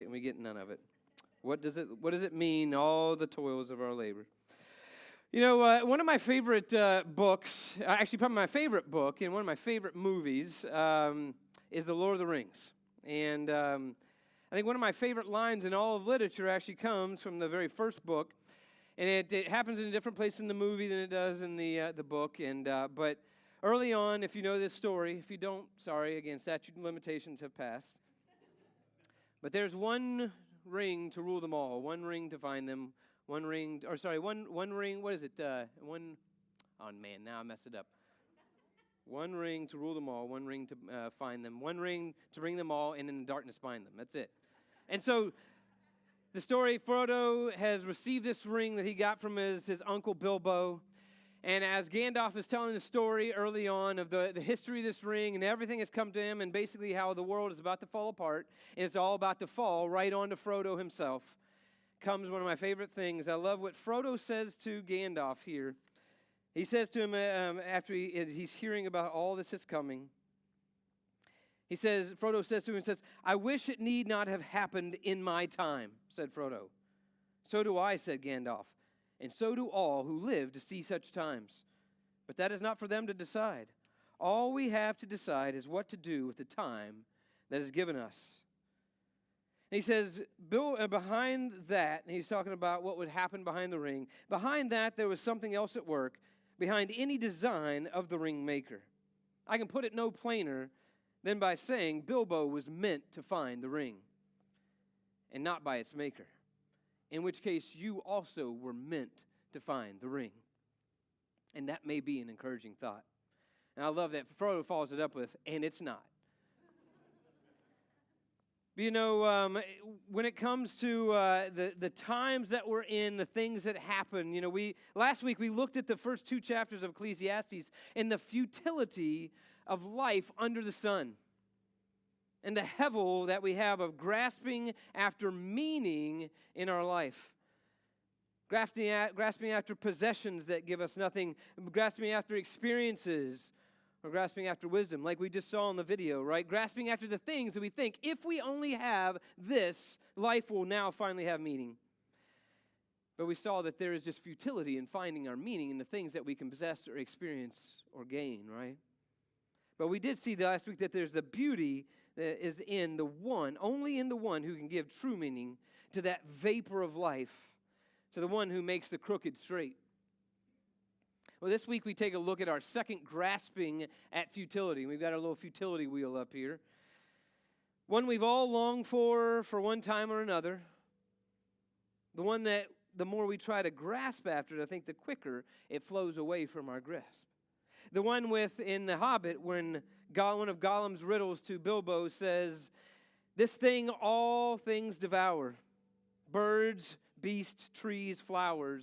and we get none of it. What does it mean, all the toils of our labor? You know, one of my favorite books, actually probably my favorite book and one of my favorite movies is The Lord of the Rings. And I think one of my favorite lines in all of literature actually comes from the very first book. And it happens in a different place in the movie than it does in the book. But early on, if you know this story, if you don't, sorry, again, statute and limitations have passed. But there's one ring to rule them all, one ring to find them, one ring, what is it? Oh man, now I messed it up. One ring to rule them all, one ring to find them, one ring to bring them all, and in the darkness bind them. That's it. And so the story, Frodo has received this ring that he got from his uncle Bilbo. And as Gandalf is telling the story early on of the history of this ring and everything has come to him and basically how the world is about to fall apart, and it's all about to fall right onto Frodo himself, comes one of my favorite things. I love what Frodo says to Gandalf here. He says to him after he's hearing about all this is coming, Frodo says to him, I wish it need not have happened in my time, said Frodo. So do I, said Gandalf. And so do all who live to see such times. But that is not for them to decide. All we have to decide is what to do with the time that is given us. And he says, behind that, and he's talking about what would happen behind the ring, behind that there was something else at work, behind any design of the ring maker. I can put it no plainer than by saying Bilbo was meant to find the ring, and not by its maker. In which case, you also were meant to find the ring. And that may be an encouraging thought. And I love that Frodo follows it up with, and it's not. But you know, when it comes to the times that we're in, the things that happen, you know, last week we looked at the first 2 chapters of Ecclesiastes and the futility of life under the sun. And the hevel that we have of grasping after meaning in our life. Grasping after possessions that give us nothing. Grasping after experiences. Or grasping after wisdom, like we just saw in the video, right? Grasping after the things that we think, if we only have this, life will now finally have meaning. But we saw that there is just futility in finding our meaning in the things that we can possess or experience or gain, right? But we did see last week that there's the beauty that is in the one, only in the one who can give true meaning to that vapor of life, to the one who makes the crooked straight. Well, this week we take a look at our second grasping at futility. We've got our little futility wheel up here. One we've all longed for one time or another. The one that the more we try to grasp after it, I think the quicker it flows away from our grasp. The one in The Hobbit when one of Gollum's riddles to Bilbo says, this thing all things devour, birds, beasts, trees, flowers,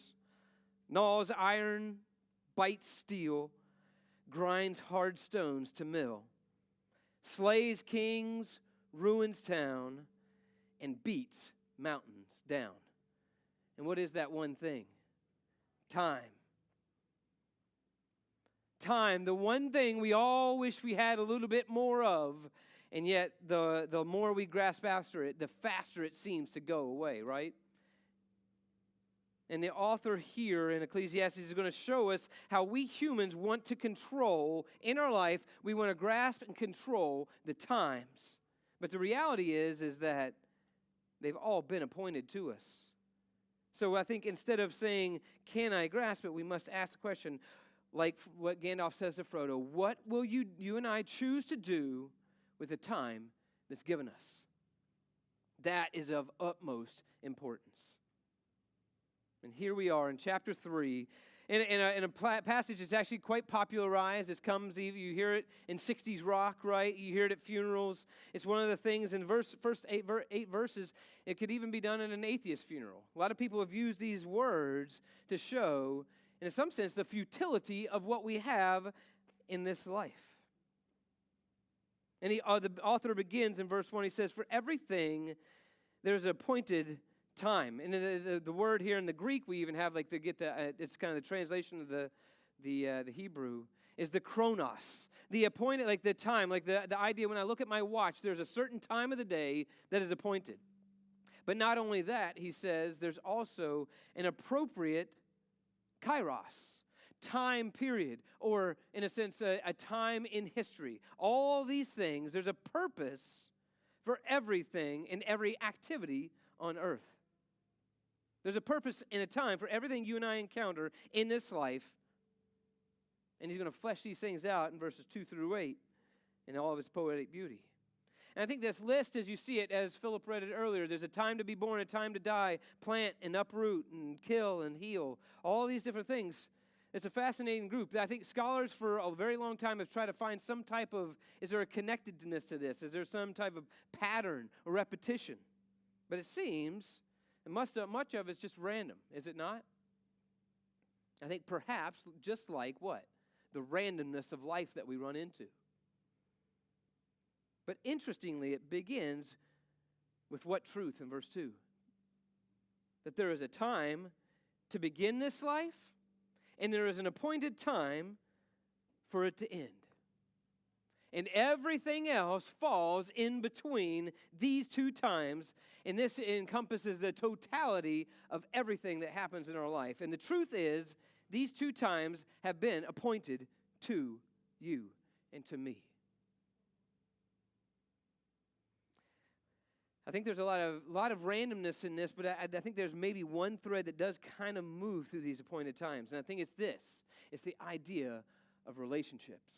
gnaws iron, bites steel, grinds hard stones to mill, slays kings, ruins town, and beats mountains down. And what is that one thing? Time. Time, the one thing we all wish we had a little bit more of, and yet the more we grasp after it, the faster it seems to go away, right? And the author here in Ecclesiastes is going to show us how we humans want to control in our life. We want to grasp and control the times. But the reality is that they've all been appointed to us. So I think instead of saying, can I grasp it, we must ask the question, like what Gandalf says to Frodo, what will you and I choose to do with the time that's given us? That is of utmost importance. And here we are in chapter 3, in a passage that's actually quite popularized. It comes, you hear it in 60s rock, right? You hear it at funerals. It's one of the things in first eight verses, it could even be done in an atheist funeral. A lot of people have used these words to show, in some sense, the futility of what we have in this life. And the author begins in verse 1, he says, for everything there's an appointed time. And the word here in the Greek, we even have it's kind of the translation of the Hebrew, is the chronos. The appointed, like the time, like the idea when I look at my watch, there's a certain time of the day that is appointed. But not only that, he says there's also an appropriate kairos, time period, or in a sense, a time in history. All these things, there's a purpose for everything and every activity on earth. There's a purpose and a time for everything you and I encounter in this life. And he's going to flesh these things out in verses 2 through 8 in all of its poetic beauty. And I think this list, as you see it, as Philip read it earlier, there's a time to be born, a time to die, plant and uproot and kill and heal, all these different things. It's a fascinating group. I think scholars for a very long time have tried to find some type of, is there a connectedness to this? Is there some type of pattern or repetition? But it seems much of it's just random, is it not? I think perhaps just like what? The randomness of life that we run into. But interestingly, it begins with what truth in verse 2? That there is a time to begin this life, and there is an appointed time for it to end. And everything else falls in between these two times, and this encompasses the totality of everything that happens in our life. And the truth is, these two times have been appointed to you and to me. I think there's a lot of randomness in this, but I think there's maybe one thread that does kind of move through these appointed times. And I think it's this. It's the idea of relationships.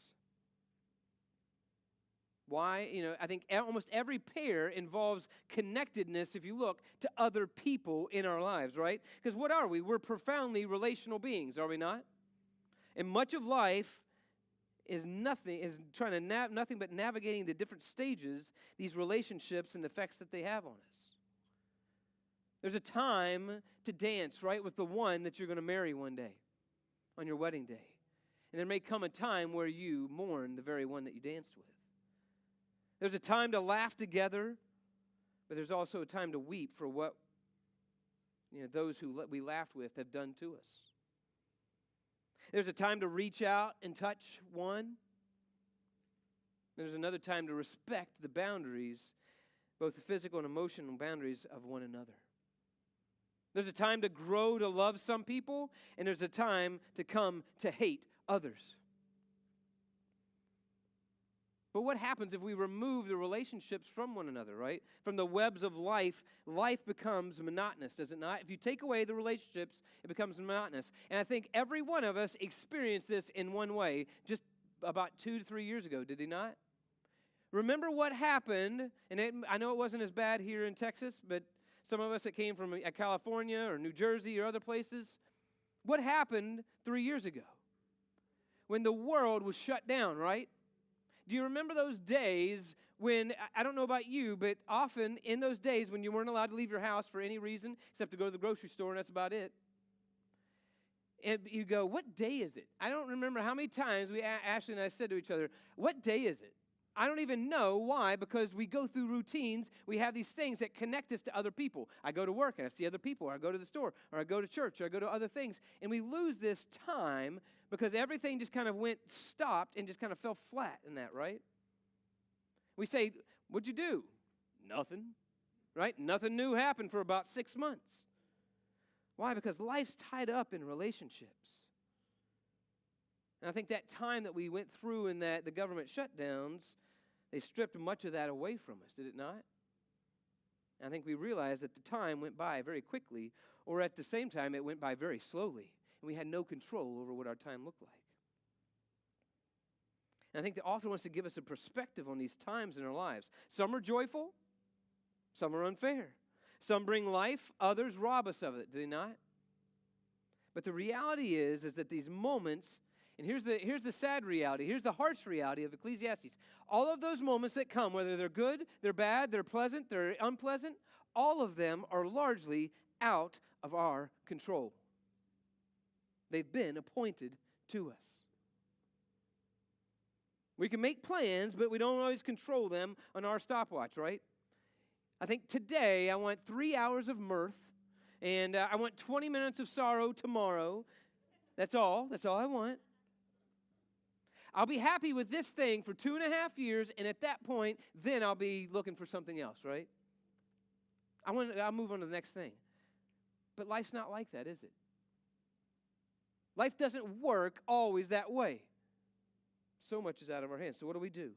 Why? I think almost every pair involves connectedness, if you look, to other people in our lives, right? Because what are we? We're profoundly relational beings, are we not? And much of life is trying to nothing but navigating the different stages, these relationships and the effects that they have on us. There's a time to dance, right, with the one that you're going to marry one day, on your wedding day. And there may come a time where you mourn the very one that you danced with. There's a time to laugh together, but there's also a time to weep for what those who we laughed with have done to us. There's a time to reach out and touch one. There's another time to respect the boundaries, both the physical and emotional boundaries of one another. There's a time to grow to love some people, and there's a time to come to hate others. But what happens if we remove the relationships from one another, right? From the webs of life, life becomes monotonous, does it not? If you take away the relationships, it becomes monotonous. And I think every one of us experienced this in one way just about 2 to 3 years ago, did he not? Remember what happened, and I know it wasn't as bad here in Texas, but some of us that came from California or New Jersey or other places, what happened 3 years ago? When the world was shut down, right? Do you remember those days when, I don't know about you, but often in those days when you weren't allowed to leave your house for any reason except to go to the grocery store, and that's about it. And you go, what day is it? I don't remember how many times Ashley and I said to each other, what day is it? I don't even know why, because we go through routines. We have these things that connect us to other people. I go to work and I see other people, or I go to the store, or I go to church, or I go to other things. And we lose this time because everything just kind of stopped and just kind of fell flat in that, right? We say, what'd you do? Nothing, right? Nothing new happened for about 6 months. Why? Because life's tied up in relationships. And I think that time that we went through in the government shutdowns, they stripped much of that away from us, did it not? And I think we realized that the time went by very quickly, or at the same time, it went by very slowly. And we had no control over what our time looked like. And I think the author wants to give us a perspective on these times in our lives. Some are joyful, some are unfair. Some bring life, others rob us of it, do they not? But the reality is that these moments, and here's the sad reality, here's the harsh reality of Ecclesiastes. All of those moments that come, whether they're good, they're bad, they're pleasant, they're unpleasant, all of them are largely out of our control. They've been appointed to us. We can make plans, but we don't always control them on our stopwatch, right? I think today I want 3 hours of mirth, and I want 20 minutes of sorrow tomorrow. That's all I want. I'll be happy with this thing for 2.5 years, and at that point, then I'll be looking for something else, right? I'll move on to the next thing. But life's not like that, is it? Life doesn't work always that way. So much is out of our hands. So what do we do?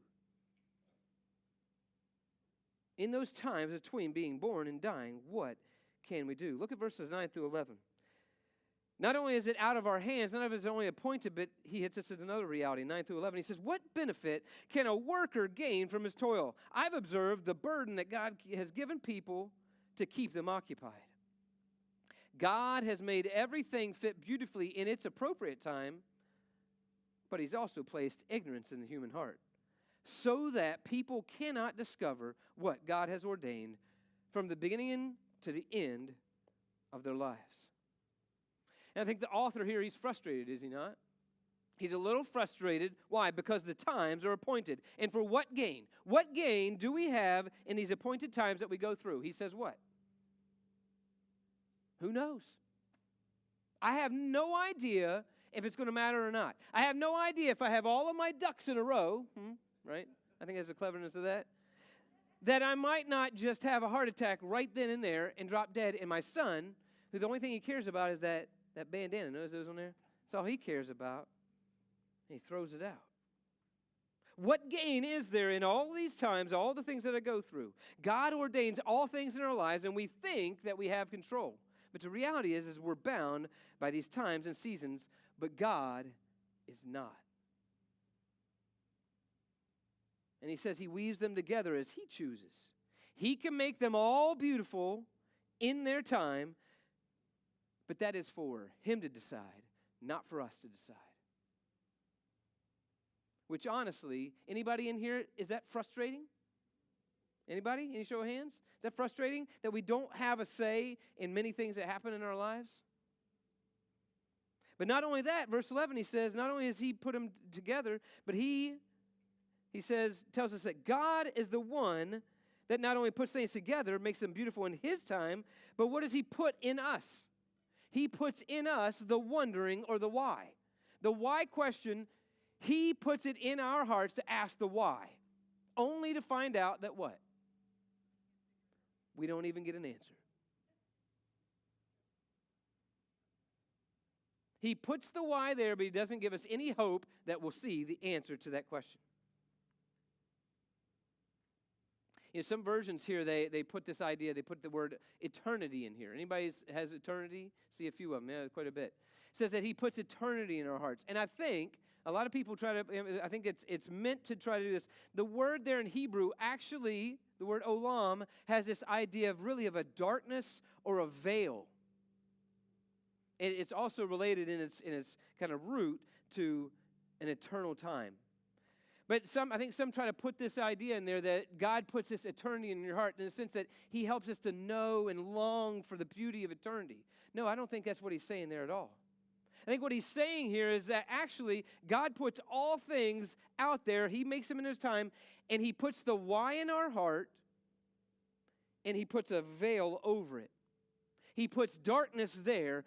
In those times between being born and dying, what can we do? Look at verses 9 through 11. Not only is it out of our hands, not only is it only appointed, but he hits us at another reality, 9 through 11. He says, what benefit can a worker gain from his toil? I've observed the burden that God has given people to keep them occupied. God has made everything fit beautifully in its appropriate time, but he's also placed ignorance in the human heart, so that people cannot discover what God has ordained from the beginning to the end of their lives. And I think the author here, he's frustrated, is he not? He's a little frustrated. Why? Because the times are appointed. And for what gain? What gain do we have in these appointed times that we go through? He says what? Who knows? I have no idea if it's going to matter or not. I have no idea if I have all of my ducks in a row, right? I think there's a cleverness of that. That I might not just have a heart attack right then and there and drop dead, and my son, who the only thing he cares about is that bandana. Notice those on there? That's all he cares about. And he throws it out. What gain is there in all these times, all the things that I go through? God ordains all things in our lives, and we think that we have control. But the reality is we're bound by these times and seasons, but God is not. And he says he weaves them together as he chooses. He can make them all beautiful in their time, but that is for him to decide, not for us to decide. Which honestly, anybody in here, is that frustrating? Anybody? Any show of hands? Is that frustrating that we don't have a say in many things that happen in our lives? But not only that, verse 11, he says, not only has he put them together, but he tells us that God is the one that not only puts things together, makes them beautiful in his time, but what does he put in us? He puts in us the wondering or the why. The why question, he puts it in our hearts to ask the why, only to find out that what? We don't even get an answer. He puts the why there, but he doesn't give us any hope that we'll see the answer to that question. You know, some versions here, they put this idea, they put the word eternity in here. Anybody has eternity? See a few of them, yeah, quite a bit. It says that he puts eternity in our hearts. And I think a lot of people I think it's meant to try to do this. The word there in Hebrew, actually, the word olam, has this idea of really of a darkness or a veil. It's also related in its kind of root to an eternal time. But I think some try to put this idea in there that God puts this eternity in your heart in the sense that he helps us to know and long for the beauty of eternity. No, I don't think that's what he's saying there at all. I think what he's saying here is that actually God puts all things out there. He makes them in his time, and he puts the why in our heart, and he puts a veil over it. He puts darkness there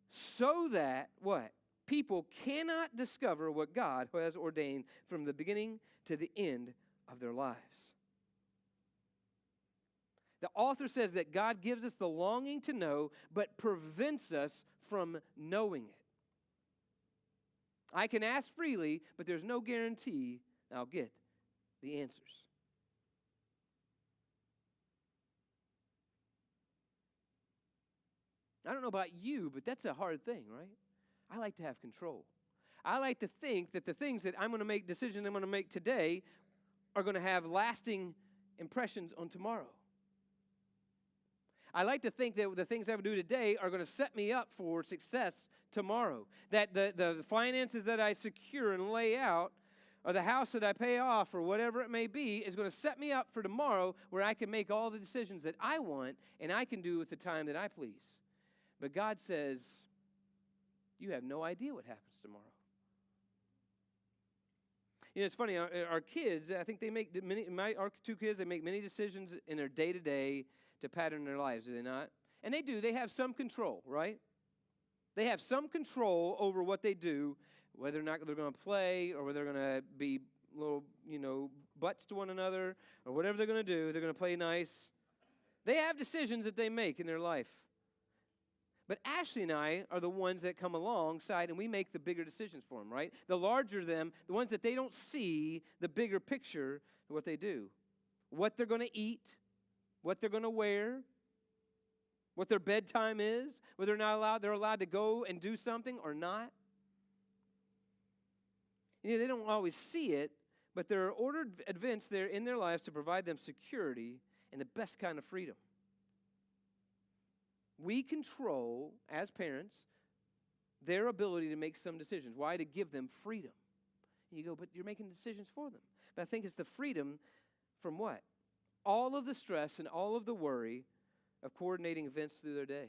so that, what? People cannot discover what God has ordained from the beginning to the end of their lives. The author says that God gives us the longing to know, but prevents us from knowing it. I can ask freely, but there's no guarantee I'll get the answers. I don't know about you, but that's a hard thing, right? I like to have control. I like to think that the things that I'm going to make, decisions I'm going to make today are going to have lasting impressions on tomorrow. I like to think that the things I would do today are going to set me up for success tomorrow. That the finances that I secure and lay out, or the house that I pay off, or whatever it may be, is going to set me up for tomorrow where I can make all the decisions that I want and I can do with the time that I please. But God says, you have no idea what happens tomorrow. You know, it's funny, our kids, I think they make our two kids, they make many decisions in their day-to-day to pattern their lives, do they not? And they do. They have some control, right? They have some control over what they do, whether or not they're going to play or whether they're going to be little, butts to one another or whatever they're going to do. They're going to play nice. They have decisions that they make in their life. But Ashley and I are the ones that come alongside and we make the bigger decisions for them, right? The larger them, the ones that they don't see the bigger picture of what they do. What they're going to eat, what they're going to wear, what their bedtime is, whether they're allowed to go and do something or not. You know, they don't always see it, but there are ordered events there in their lives to provide them security and the best kind of freedom. We control, as parents, their ability to make some decisions. Why? To give them freedom. And you go, but you're making decisions for them. But I think it's the freedom from what? All of the stress and all of the worry of coordinating events through their day.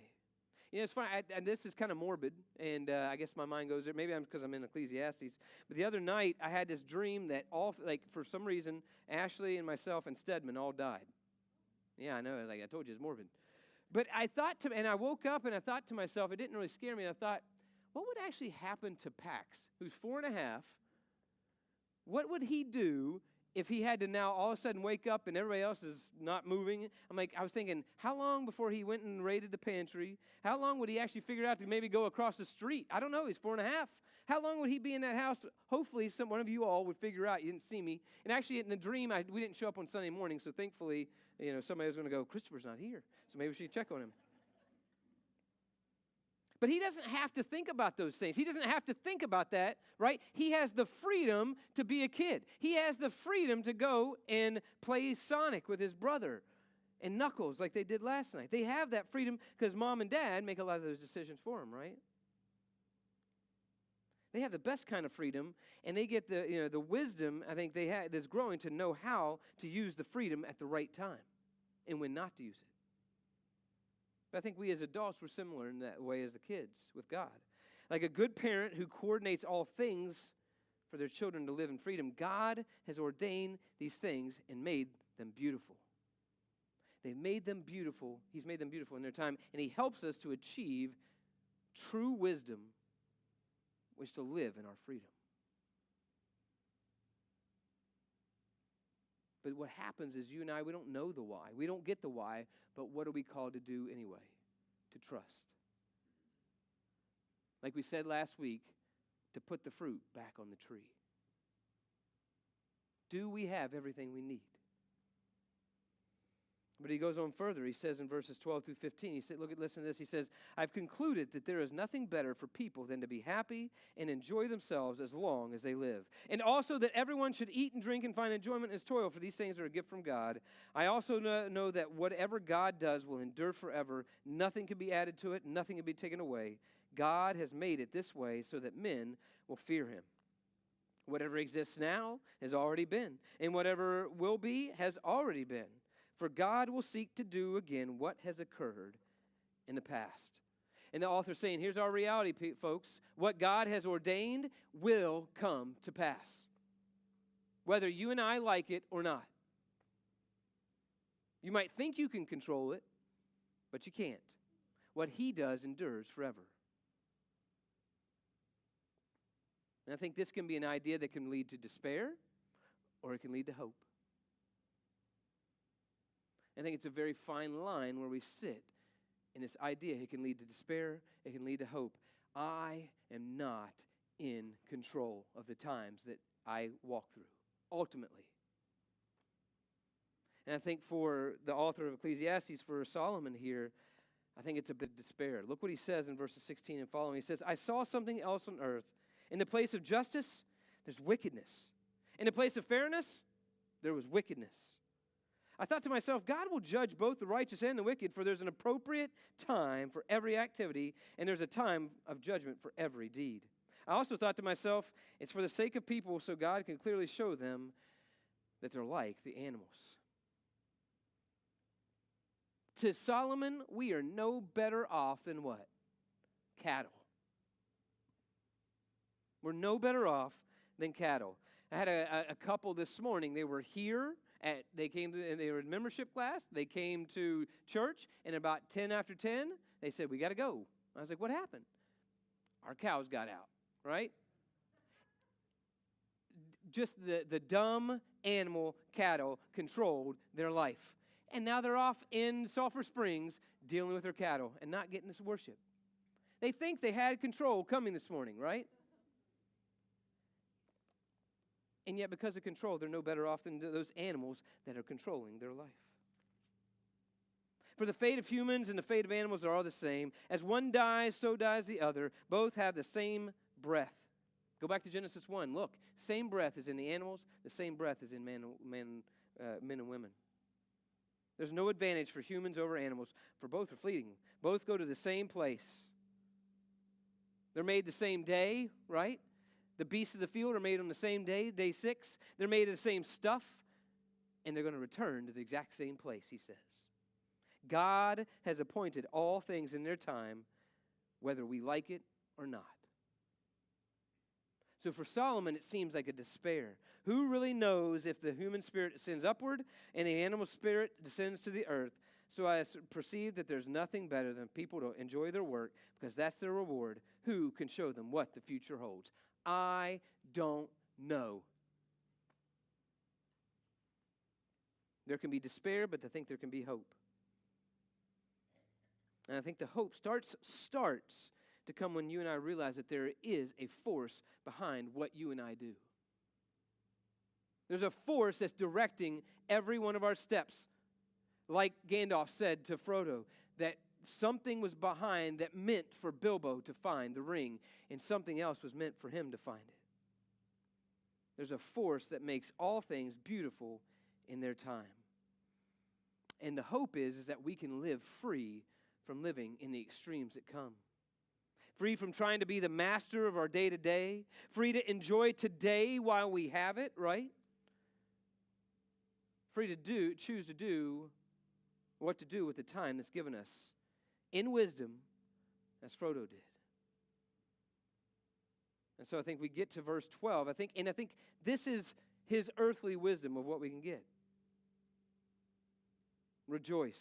You know, it's funny, and this is kind of morbid, and I guess my mind goes there. Maybe I'm because I'm in Ecclesiastes. But the other night, I had this dream that for some reason, Ashley and myself and Stedman all died. Yeah, I know, like I told you, it's morbid. But I woke up and I thought to myself, it didn't really scare me. I thought, what would actually happen to Pax, who's 4.5? What would he do if he had to now all of a sudden wake up and everybody else is not moving? I was thinking, how long before he went and raided the pantry? How long would he actually figure out to maybe go across the street? I don't know. He's 4.5. How long would he be in that house? Hopefully, one of you all would figure out. You didn't see me. And actually, in the dream, we didn't show up on Sunday morning, so thankfully, somebody was going to go, Christopher's not here, so maybe we should check on him. But he doesn't have to think about those things. He doesn't have to think about that, right? He has the freedom to be a kid. He has the freedom to go and play Sonic with his brother and Knuckles like they did last night. They have that freedom because mom and dad make a lot of those decisions for them, right? They have the best kind of freedom, and they get the wisdom, I think they have, that's growing to know how to use the freedom at the right time and when not to use it. But I think we as adults were similar in that way as the kids with God. Like a good parent who coordinates all things for their children to live in freedom, God has ordained these things and made them beautiful. They've made them beautiful. He's made them beautiful in their time, and He helps us to achieve true wisdom, which to live in our freedom. But what happens is you and I, we don't know the why. We don't get the why, but what are we called to do anyway? To trust. Like we said last week, to put the fruit back on the tree. Do we have everything we need? But he goes on further. He says in verses 12 through 15, listen to this. He says, I've concluded that there is nothing better for people than to be happy and enjoy themselves as long as they live. And also that everyone should eat and drink and find enjoyment in his toil, for these things are a gift from God. I also know that whatever God does will endure forever. Nothing can be added to it, nothing can be taken away. God has made it this way so that men will fear him. Whatever exists now has already been, and whatever will be has already been. For God will seek to do again what has occurred in the past. And the author's saying, here's our reality, folks. What God has ordained will come to pass, whether you and I like it or not. You might think you can control it, but you can't. What He does endures forever. And I think this can be an idea that can lead to despair, or it can lead to hope. I think it's a very fine line where we sit in this idea. It can lead to despair. It can lead to hope. I am not in control of the times that I walk through, ultimately. And I think for the author of Ecclesiastes, for Solomon here, I think it's a bit of despair. Look what he says in verses 16 and following. He says, I saw something else on earth. In the place of justice, there's wickedness. In the place of fairness, there was wickedness. I thought to myself, God will judge both the righteous and the wicked, for there's an appropriate time for every activity, and there's a time of judgment for every deed. I also thought to myself, it's for the sake of people, so God can clearly show them that they're like the animals. To Solomon, we are no better off than what? Cattle. We're no better off than cattle. I had a couple this morning. They were here. They were in membership class. They came to church, and about 10 after 10, they said, we got to go. I was like, what happened? Our cows got out, right? Just the dumb animal cattle controlled their life. and now they're off in Sulphur Springs dealing with their cattle and not getting this worship. They think they had control coming this morning, right? And yet because of control, they're no better off than those animals that are controlling their life. For the fate of humans and the fate of animals are all the same. As one dies, so dies the other. Both have the same breath. Go back to Genesis 1. Look, same breath is in the animals. The same breath is in men and women. There's no advantage for humans over animals, for both are fleeting. Both go to the same place. They're made the same day, right? The beasts of the field are made on the same day, day 6. They're made of the same stuff, and they're going to return to the exact same place, he says. God has appointed all things in their time, whether we like it or not. So for Solomon, it seems like a despair. Who really knows if the human spirit ascends upward and the animal spirit descends to the earth? So I perceive that there's nothing better than people to enjoy their work because that's their reward. Who can show them what the future holds? I don't know. There can be despair, but I think there can be hope. And I think the hope starts to come when you and I realize that there is a force behind what you and I do. There's a force that's directing every one of our steps. Like Gandalf said to Frodo, that something was behind that meant for Bilbo to find the ring, and something else was meant for him to find it. There's a force that makes all things beautiful in their time. And the hope is that we can live free from living in the extremes that come. Free from trying to be the master of our day-to-day. Free to enjoy today while we have it, right? Free to choose to do what to do with the time that's given us in wisdom, as Frodo did. And so I think we get to verse 12. I think this is his earthly wisdom of what we can get. Rejoice.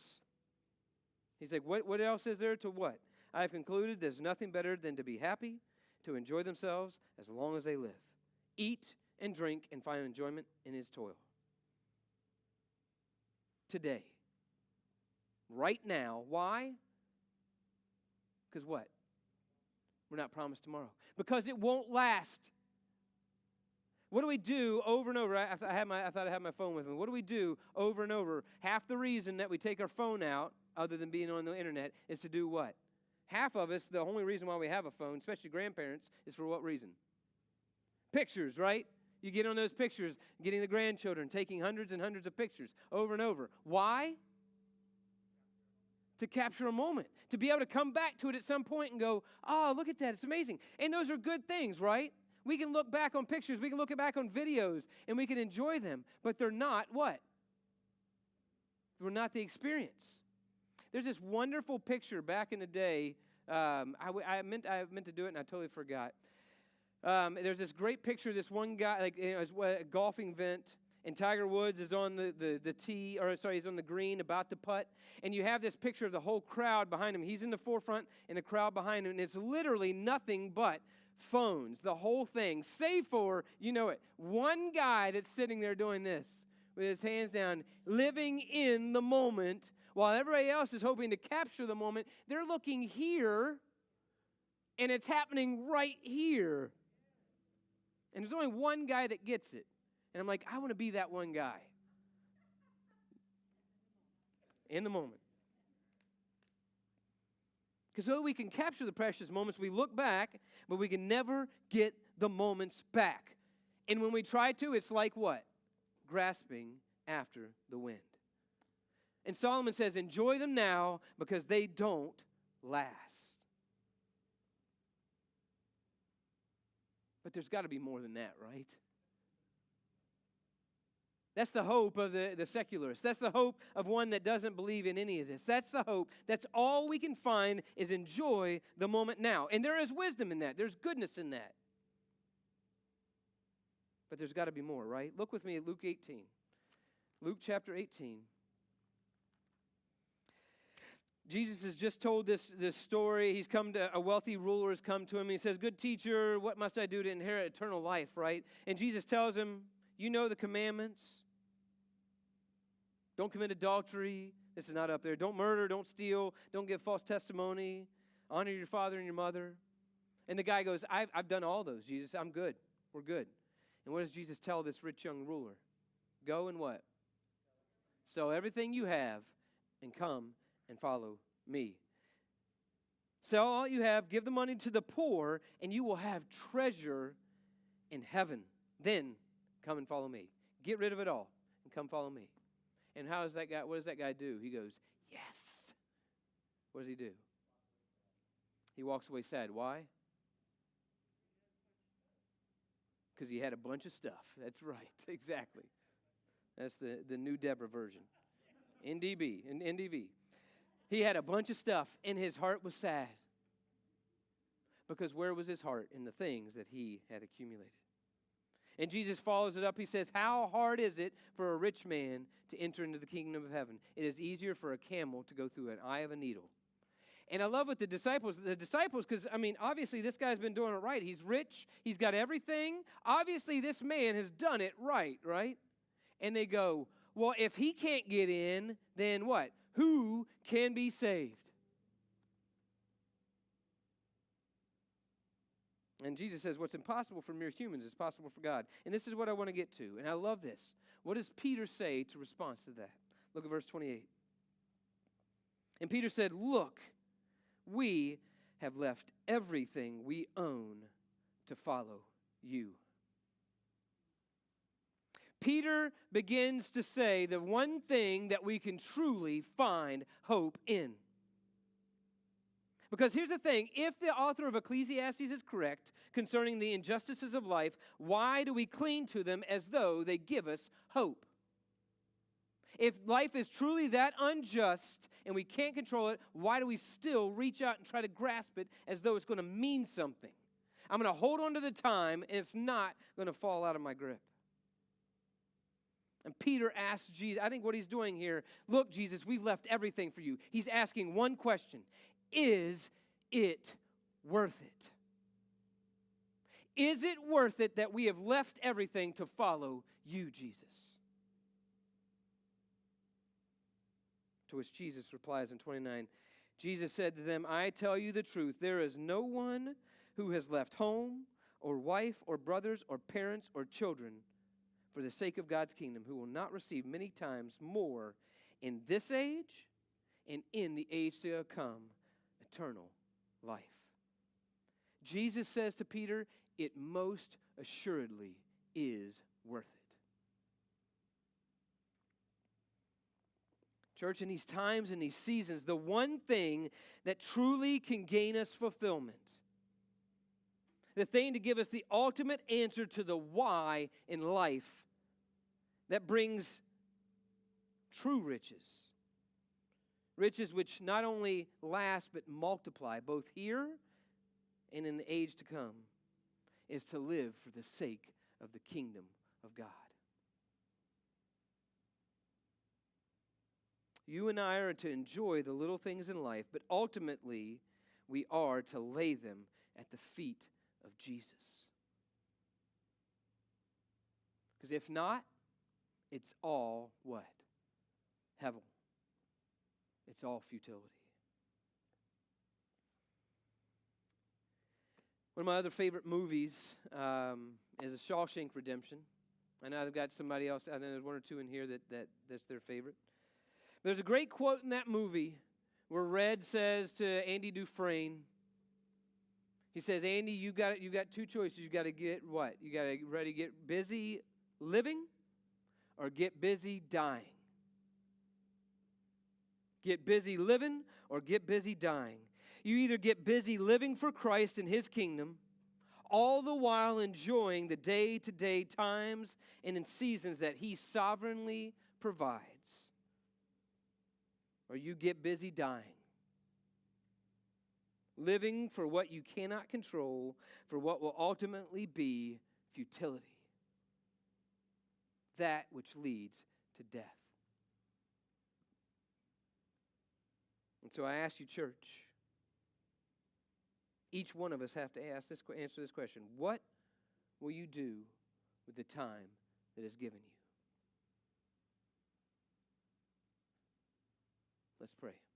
He's like, what else is there to what? I have concluded there's nothing better than to be happy, to enjoy themselves as long as they live. Eat and drink and find enjoyment in his toil. Today. Right now. Why? Because what? We're not promised tomorrow. Because it won't last. What do we do over and over? I thought I had my phone with me. What do we do over and over? Half the reason that we take our phone out, other than being on the internet, is to do what? Half of us, the only reason why we have a phone, especially grandparents, is for what reason? Pictures, right? You get on those pictures, getting the grandchildren, taking hundreds and hundreds of pictures over and over. Why? To capture a moment. To be able to come back to it at some point and go, oh, look at that, it's amazing. And those are good things, right? We can look back on pictures, we can look back on videos, and we can enjoy them. But they're not what? They're not the experience. There's this wonderful picture back in the day. I meant to do it, and I totally forgot. There's this great picture of this one guy, like it's a golfing event, and Tiger Woods is on the tee, he's on the green about to putt, and you have this picture of the whole crowd behind him. He's in the forefront, and the crowd behind him, and it's literally nothing but phones, the whole thing, save for, one guy that's sitting there doing this with his hands down, living in the moment, while everybody else is hoping to capture the moment. They're looking here, and it's happening right here. And there's only one guy that gets it. And I'm like, I want to be that one guy. In the moment. Because though we can capture the precious moments, we look back, but we can never get the moments back. And when we try to, it's like what? Grasping after the wind. And Solomon says, enjoy them now because they don't last. But there's got to be more than that, right? That's the hope of the secularist. That's the hope of one that doesn't believe in any of this. That's the hope. That's all we can find is enjoy the moment now. And there is wisdom in that. There's goodness in that. But there's got to be more, right? Look with me at Luke 18. Luke chapter 18. Jesus has just told this story. He's come to, a wealthy ruler has come to him. He says, good teacher, what must I do to inherit eternal life, right? And Jesus tells him, you know the commandments. Don't commit adultery. This is not up there. Don't murder. Don't steal. Don't give false testimony. Honor your father and your mother. And the guy goes, I've done all those, Jesus. I'm good. We're good. And what does Jesus tell this rich young ruler? Go and what? Sell everything you have and come and follow me. Sell all you have, give the money to the poor, and you will have treasure in heaven. Then come and follow me. Get rid of it all and come follow me. And what does that guy do? He goes, yes. What does he do? He walks away sad. Why? Because he had a bunch of stuff. That's right. Exactly. That's the new Deborah version. NDV. He had a bunch of stuff, and his heart was sad. Because where was his heart? In the things that he had accumulated. And Jesus follows it up. He says, how hard is it for a rich man to enter into the kingdom of heaven? It is easier for a camel to go through an eye of a needle. And I love what the disciples, because, obviously this guy's been doing it right. He's rich. He's got everything. Obviously this man has done it right? And they go, well, if he can't get in, then what? Who can be saved? And Jesus says, what's impossible for mere humans is possible for God. And this is what I want to get to. And I love this. What does Peter say to respond to that? Look at verse 28. And Peter said, look, we have left everything we own to follow you. Peter begins to say the one thing that we can truly find hope in. Because here's the thing, if the author of Ecclesiastes is correct concerning the injustices of life, why do we cling to them as though they give us hope? If life is truly that unjust and we can't control it, why do we still reach out and try to grasp it as though it's going to mean something? I'm going to hold on to the time and it's not going to fall out of my grip. And Peter asks Jesus, I think what he's doing here, look, Jesus, we've left everything for you. He's asking one question. Is it worth it? Is it worth it that we have left everything to follow you, Jesus? To which Jesus replies in 29, Jesus said to them, I tell you the truth, there is no one who has left home or wife or brothers or parents or children for the sake of God's kingdom who will not receive many times more in this age and in the age to come eternal life. Jesus says to Peter, it most assuredly is worth it. Church, in these times, in these seasons, the one thing that truly can gain us fulfillment, the thing to give us the ultimate answer to the why in life that brings true riches, riches which not only last but multiply both here and in the age to come, is to live for the sake of the kingdom of God. You and I are to enjoy the little things in life, but ultimately we are to lay them at the feet of Jesus. Because if not, it's all what? Hevel. It's all futility. One of my other favorite movies is A Shawshank Redemption. I know I've got somebody else, I know there's one or two in here that's their favorite. There's a great quote in that movie where Red says to Andy Dufresne, he says, Andy, you got two choices. You got to get what? You got to ready to get busy living or get busy dying. Get busy living or get busy dying. You either get busy living for Christ and His kingdom, all the while enjoying the day-to-day times and in seasons that He sovereignly provides, or you get busy dying, living for what you cannot control, for what will ultimately be futility, that which leads to death. And so I ask you, church, each one of us have to answer this question. What will you do with the time that is given you? Let's pray.